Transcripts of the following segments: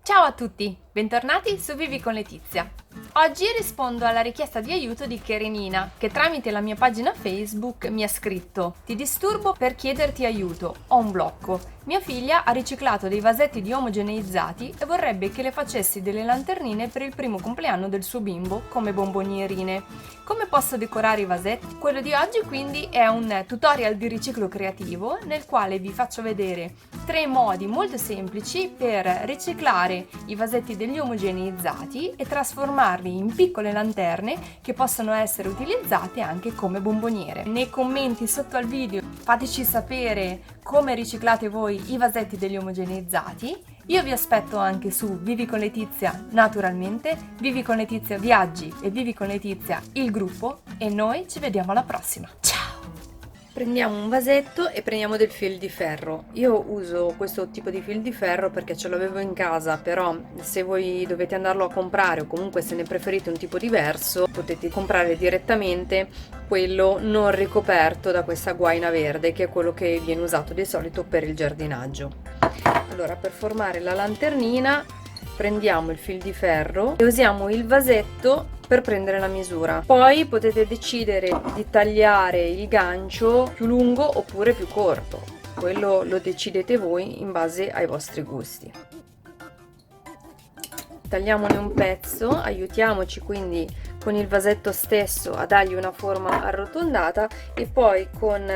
Ciao a tutti, bentornati su Vivi con Letizia. Oggi rispondo alla richiesta di aiuto di Karenina, che tramite la mia pagina Facebook mi ha scritto: ti disturbo per chiederti aiuto, ho un blocco. Mia figlia ha riciclato dei vasetti di omogeneizzati e vorrebbe che le facessi delle lanternine per il primo compleanno del suo bimbo come bombonierine. Come posso decorare i vasetti? Quello di oggi quindi è un tutorial di riciclo creativo nel quale vi faccio vedere 3 modi molto semplici per riciclare i vasetti degli omogeneizzati e trasformarli in piccole lanterne che possono essere utilizzate anche come bomboniere. Nei commenti sotto al video fateci sapere come riciclate voi i vasetti degli omogeneizzati. Io vi aspetto anche su Vivi con Letizia naturalmente, Vivi con Letizia Viaggi e Vivi con Letizia il gruppo, e noi ci vediamo alla prossima. Ciao! Prendiamo un vasetto e prendiamo del fil di ferro. Io uso questo tipo di fil di ferro perché ce l'avevo in casa, però se voi dovete andarlo a comprare o comunque se ne preferite un tipo diverso, potete comprare direttamente quello non ricoperto da questa guaina verde, che è quello che viene usato di solito per il giardinaggio. Allora, per formare la lanternina prendiamo il fil di ferro e usiamo il vasetto per prendere la misura. Poi potete decidere di tagliare il gancio più lungo oppure più corto, quello lo decidete voi in base ai vostri gusti. Tagliamone un pezzo, aiutiamoci quindi con il vasetto stesso a dargli una forma arrotondata e poi con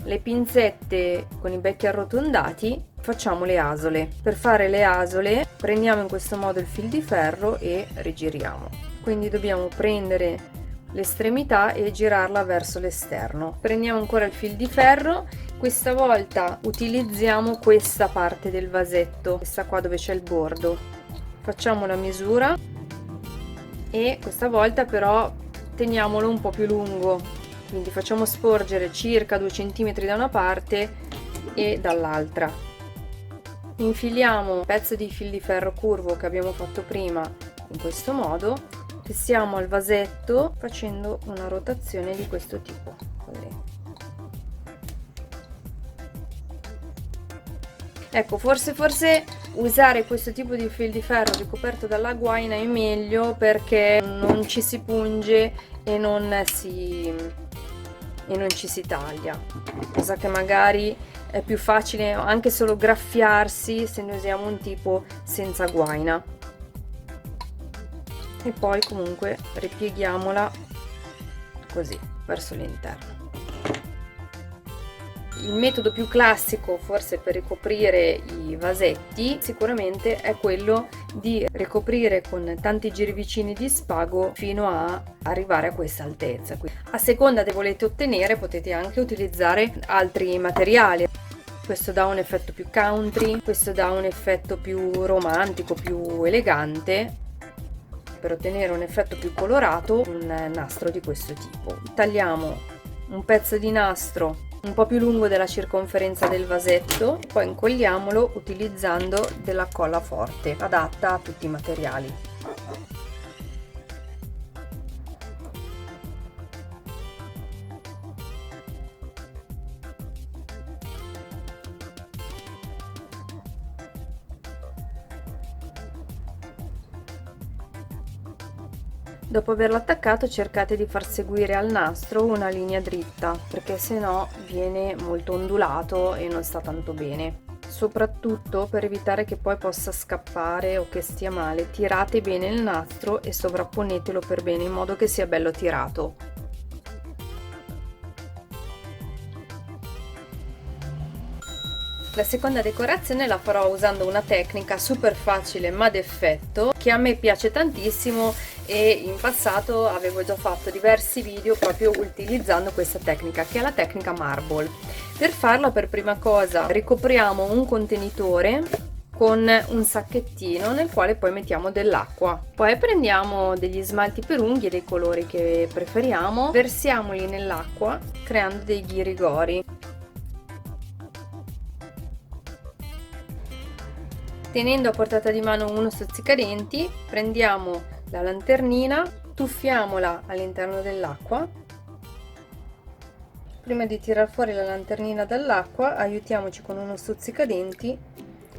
le pinzette con i becchi arrotondati facciamo le asole. Per fare le asole prendiamo in questo modo il fil di ferro e rigiriamo. Quindi dobbiamo prendere l'estremità e girarla verso l'esterno. Prendiamo ancora il fil di ferro, questa volta utilizziamo questa parte del vasetto, questa qua dove c'è il bordo. Facciamo la misura e questa volta però teniamolo un po' più lungo, quindi facciamo sporgere circa 2 cm da una parte e dall'altra. Infiliamo un pezzo di fil di ferro curvo che abbiamo fatto prima in questo modo, fissiamo al vasetto facendo una rotazione di questo tipo, così. Ecco, forse usare questo tipo di fil di ferro ricoperto dalla guaina è meglio perché non ci si punge e non ci si taglia, cosa che magari è più facile anche solo graffiarsi se ne usiamo un tipo senza guaina. E poi comunque ripieghiamola così verso l'interno. Il metodo più classico forse per ricoprire i vasetti sicuramente è quello di ricoprire con tanti giri vicini di spago fino a arrivare a questa altezza. A seconda che volete ottenere potete anche utilizzare altri materiali. Questo dà un effetto più country, questo dà un effetto più romantico, più elegante. Per ottenere un effetto più colorato, un nastro di questo tipo. Tagliamo un pezzo di nastro un po' più lungo della circonferenza del vasetto, poi incolliamolo utilizzando della colla forte adatta a tutti i materiali. Dopo averlo attaccato cercate di far seguire al nastro una linea dritta, perché se no viene molto ondulato e non sta tanto bene. Soprattutto per evitare che poi possa scappare o che stia male, tirate bene il nastro e sovrapponetelo per bene in modo che sia bello tirato. La seconda decorazione la farò usando una tecnica super facile ma d'effetto che a me piace tantissimo e in passato avevo già fatto diversi video proprio utilizzando questa tecnica, che è la tecnica marble. Per farla, per prima cosa ricopriamo un contenitore con un sacchettino nel quale poi mettiamo dell'acqua, poi prendiamo degli smalti per unghie dei colori che preferiamo, versiamoli nell'acqua creando dei ghirigori. Tenendo a portata di mano uno stuzzicadenti, prendiamo la lanternina, tuffiamola all'interno dell'acqua. Prima di tirar fuori la lanternina dall'acqua, aiutiamoci con uno stuzzicadenti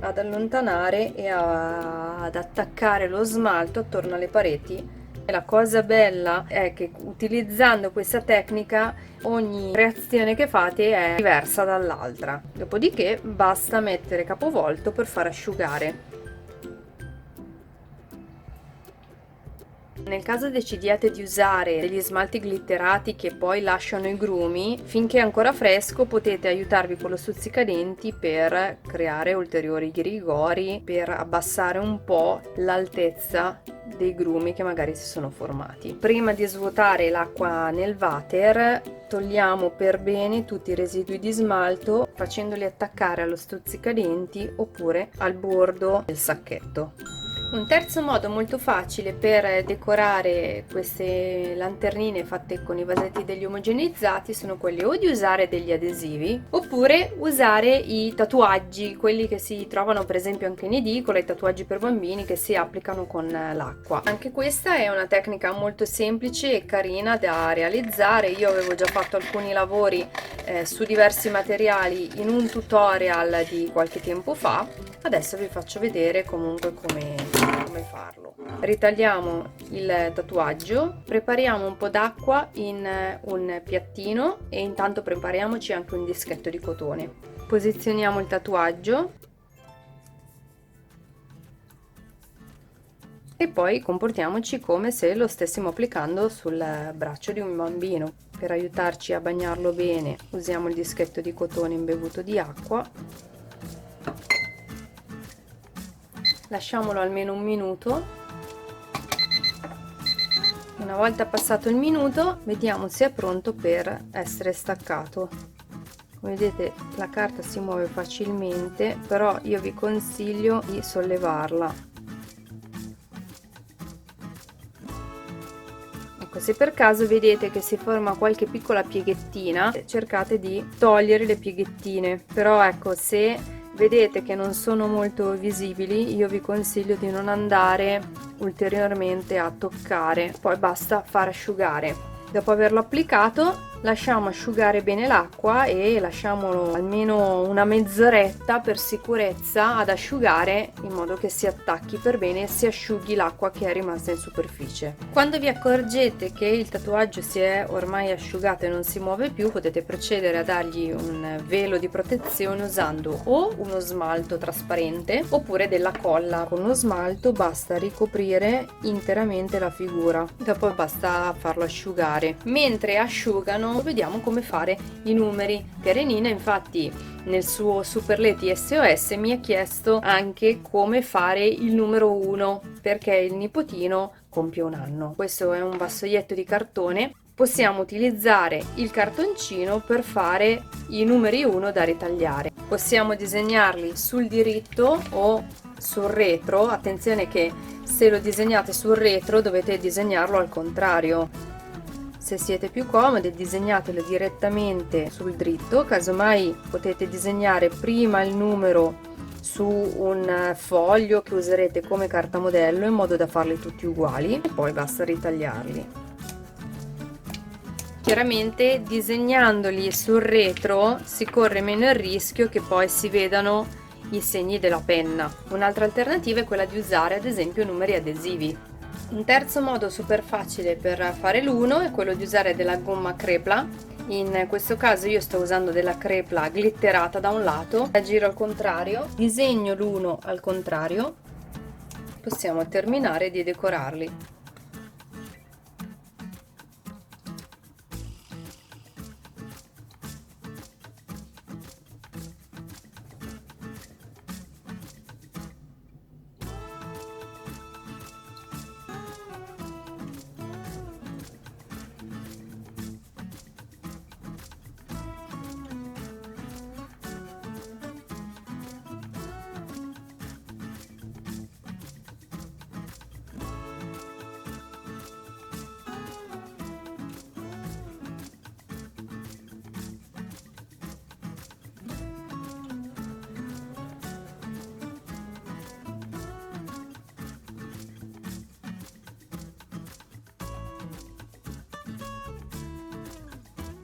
ad allontanare e ad attaccare lo smalto attorno alle pareti. E la cosa bella è che utilizzando questa tecnica ogni reazione che fate è diversa dall'altra. Dopodiché basta mettere capovolto per far asciugare. Nel caso decidiate di usare degli smalti glitterati che poi lasciano i grumi, finché è ancora fresco potete aiutarvi con lo stuzzicadenti per creare ulteriori ghirigori, per abbassare un po' l'altezza dei grumi che magari si sono formati. Prima di svuotare l'acqua nel water togliamo per bene tutti i residui di smalto facendoli attaccare allo stuzzicadenti oppure al bordo del sacchetto. Un terzo modo molto facile per decorare queste lanternine fatte con i vasetti degli omogenizzati sono quelli o di usare degli adesivi oppure usare i tatuaggi, quelli che si trovano per esempio anche in edicola, i tatuaggi per bambini che si applicano con l'acqua. Anche questa è una tecnica molto semplice e carina da realizzare. Io avevo già fatto alcuni lavori su diversi materiali in un tutorial di qualche tempo fa. Adesso vi faccio vedere comunque come farlo. Ritagliamo il tatuaggio, prepariamo un po' d'acqua in un piattino e intanto prepariamoci anche un dischetto di cotone. Posizioniamo il tatuaggio e poi comportiamoci come se lo stessimo applicando sul braccio di un bambino. Per aiutarci a bagnarlo bene usiamo il dischetto di cotone imbevuto di acqua. Lasciamolo almeno un minuto. Una volta passato il minuto, vediamo se è pronto per essere staccato. Come vedete la carta si muove facilmente, però io vi consiglio di sollevarla. Ecco, se per caso vedete che si forma qualche piccola pieghettina, cercate di togliere le pieghettine, però ecco, se vedete che non sono molto visibili, io vi consiglio di non andare ulteriormente a toccare, poi basta far asciugare. Dopo averlo applicato lasciamo asciugare bene l'acqua e lasciamolo almeno una mezz'oretta per sicurezza ad asciugare, in modo che si attacchi per bene e si asciughi l'acqua che è rimasta in superficie. Quando vi accorgete che il tatuaggio si è ormai asciugato e non si muove più, potete procedere a dargli un velo di protezione usando o uno smalto trasparente oppure della colla. Con lo smalto basta ricoprire interamente la figura, dopo basta farlo asciugare. Mentre asciugano vediamo come fare i numeri. Karenina infatti nel suo Superleti SOS mi ha chiesto anche come fare il numero 1 perché il nipotino compie un anno. Questo è un vassoietto di cartone, possiamo utilizzare il cartoncino per fare i numeri 1 da ritagliare. Possiamo disegnarli sul diritto o sul retro. Attenzione che se lo disegnate sul retro dovete disegnarlo al contrario. Se siete più comodi disegnatelo direttamente sul dritto, casomai potete disegnare prima il numero su un foglio che userete come carta modello in modo da farli tutti uguali e poi basta ritagliarli. Chiaramente disegnandoli sul retro si corre meno il rischio che poi si vedano i segni della penna. Un'altra alternativa è quella di usare ad esempio numeri adesivi. Un terzo modo super facile per fare l'1 è quello di usare della gomma crepla. In questo caso io sto usando della crepla glitterata da un lato, la giro al contrario, disegno l'1 al contrario, possiamo terminare di decorarli.